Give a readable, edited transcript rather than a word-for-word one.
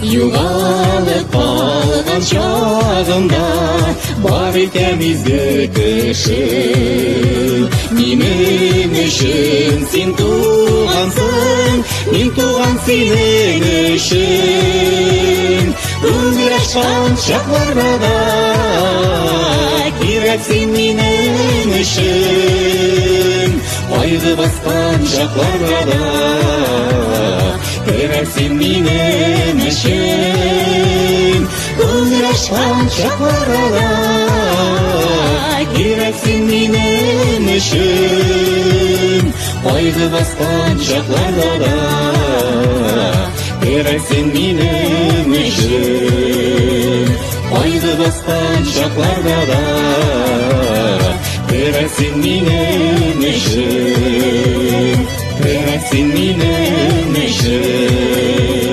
Юғалып қалған шағымда бар тәмізгі кіші. Менің үшін сен туғансың, мен туған сенің үшін. Өмір ашқан шақларда да керексің менің үшін. Айды басқан шақларда да керексің менің үшін. Өмір ашқан шақларда да керексің менің үшін. Айды басқан шақларда да керексің менің үшін. Айды басқан шақларда да керексің менің үшін. Керексің менің үшін.